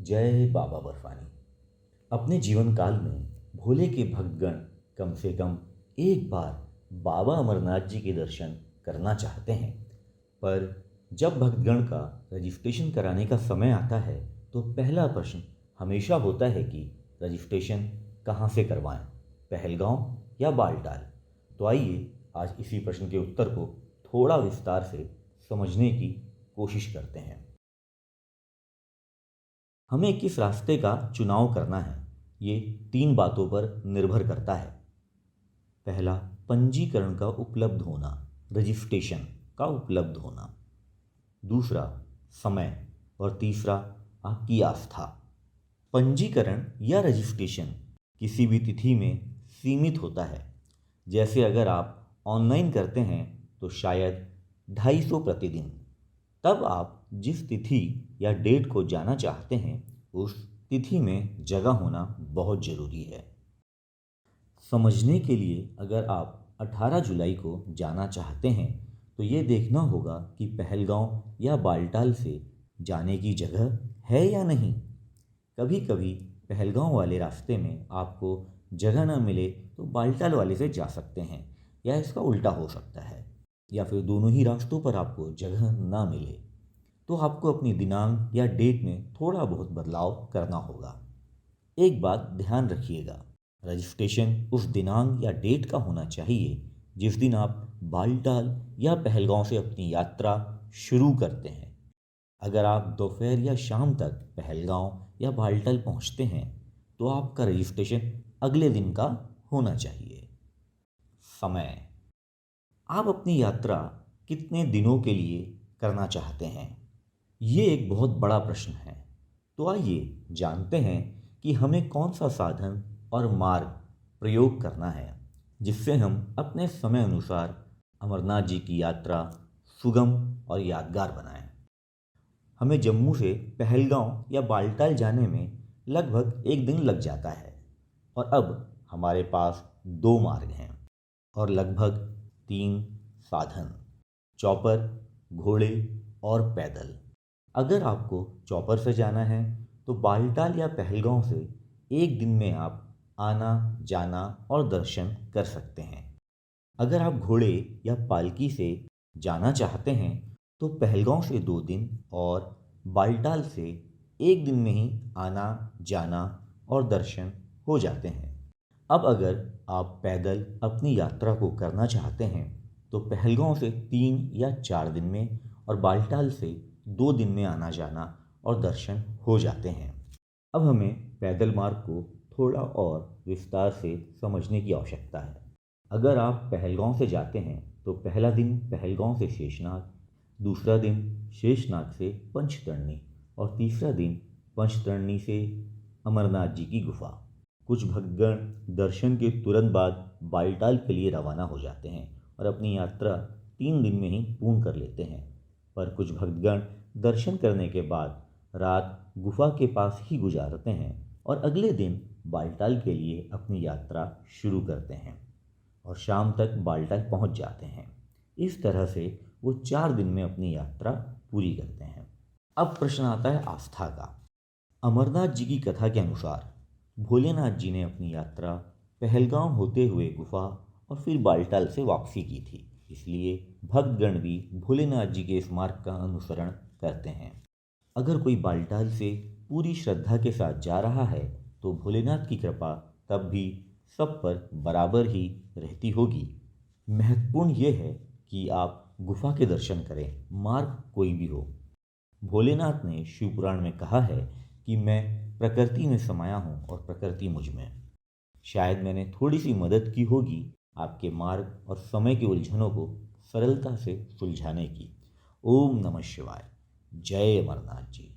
जय बाबा बर्फानी। अपने जीवन काल में भोले के भक्तगण कम से कम एक बार बाबा अमरनाथ जी के दर्शन करना चाहते हैं। पर जब भक्तगण का रजिस्ट्रेशन कराने का समय आता है तो पहला प्रश्न हमेशा होता है कि रजिस्ट्रेशन कहाँ से करवाएं, पहलगांव या बालटाल। तो आइए आज इसी प्रश्न के उत्तर को थोड़ा विस्तार से समझने की कोशिश करते हैं। हमें किस रास्ते का चुनाव करना है, ये 3 बातों पर निर्भर करता है। पहला, पंजीकरण का उपलब्ध होना, रजिस्ट्रेशन का उपलब्ध होना। दूसरा, समय। और तीसरा, आपकी आस्था। पंजीकरण या रजिस्ट्रेशन किसी भी तिथि में सीमित होता है। जैसे अगर आप ऑनलाइन करते हैं तो शायद 250 प्रतिदिन। तब आप जिस तिथि या डेट को जाना चाहते हैं उस तिथि में जगह होना बहुत ज़रूरी है। समझने के लिए अगर आप 18 जुलाई को जाना चाहते हैं तो ये देखना होगा कि पहलगांव या बालटाल से जाने की जगह है या नहीं। कभी कभी पहलगांव वाले रास्ते में आपको जगह ना मिले तो बालटाल वाले से जा सकते हैं, या इसका उल्टा हो सकता है, या फिर दोनों ही रास्तों पर आपको जगह ना मिले तो आपको अपनी दिनांक या डेट में थोड़ा बहुत बदलाव करना होगा। एक बात ध्यान रखिएगा, रजिस्ट्रेशन उस दिनांक या डेट का होना चाहिए जिस दिन आप बालटाल या पहलगांव से अपनी यात्रा शुरू करते हैं। अगर आप दोपहर या शाम तक पहलगांव या बालटाल पहुंचते हैं तो आपका रजिस्ट्रेशन अगले दिन का होना चाहिए। समय। आप अपनी यात्रा कितने दिनों के लिए करना चाहते हैं, ये एक बहुत बड़ा प्रश्न है। तो आइए जानते हैं कि हमें कौन सा साधन और मार्ग प्रयोग करना है जिससे हम अपने समय अनुसार अमरनाथ जी की यात्रा सुगम और यादगार बनाएं। हमें जम्मू से पहलगांव या बालटाल जाने में लगभग 1 दिन लग जाता है, और अब हमारे पास 2 मार्ग हैं और लगभग 3 साधन, चॉपर, घोड़े और पैदल। अगर आपको चॉपर से जाना है तो बालटाल या पहलगांव से 1 दिन में आप आना जाना और दर्शन कर सकते हैं। अगर आप घोड़े या पालकी से जाना चाहते हैं तो पहलगांव से 2 दिन और बालटाल से 1 दिन में ही आना जाना और दर्शन हो जाते हैं। अब अगर आप पैदल अपनी यात्रा को करना चाहते हैं तो पहलगांव से 3 या 4 दिन में और बालटाल से 2 दिन में आना जाना और दर्शन हो जाते हैं। अब हमें पैदल मार्ग को थोड़ा और विस्तार से समझने की आवश्यकता है। अगर आप पहलगांव से जाते हैं तो पहला दिन पहलगांव से शेषनाग, दूसरा दिन शेषनाग से पंचतरणी और तीसरा दिन पंचतरणी से अमरनाथ जी की गुफा। कुछ भक्तगण दर्शन के तुरंत बाद बालटाल के लिए रवाना हो जाते हैं और अपनी यात्रा 3 दिन में ही पूर्ण कर लेते हैं। पर कुछ भक्तगण दर्शन करने के बाद रात गुफा के पास ही गुजारते हैं और अगले दिन बालटाल के लिए अपनी यात्रा शुरू करते हैं और शाम तक बालटाल पहुंच जाते हैं। इस तरह से वो 4 दिन में अपनी यात्रा पूरी करते हैं। अब प्रश्न आता है आस्था का। अमरनाथ जी की कथा के अनुसार भोलेनाथ जी ने अपनी यात्रा पहलगांव होते हुए गुफा और फिर बालटाल से वापसी की थी, इसलिए भक्तगण भी भोलेनाथ जी के इस मार्ग का अनुसरण करते हैं। अगर कोई बालटाल से पूरी श्रद्धा के साथ जा रहा है तो भोलेनाथ की कृपा तब भी सब पर बराबर ही रहती होगी। महत्वपूर्ण ये है कि आप गुफा के दर्शन करें, मार्ग कोई भी हो। भोलेनाथ ने शिव पुराण में कहा है कि मैं प्रकृति में समाया हूँ और प्रकृति मुझ में। शायद मैंने थोड़ी सी मदद की होगी आपके मार्ग और समय की उलझनों को सरलता से सुलझाने की। ओम नमः शिवाय। जय अमरनाथ जी।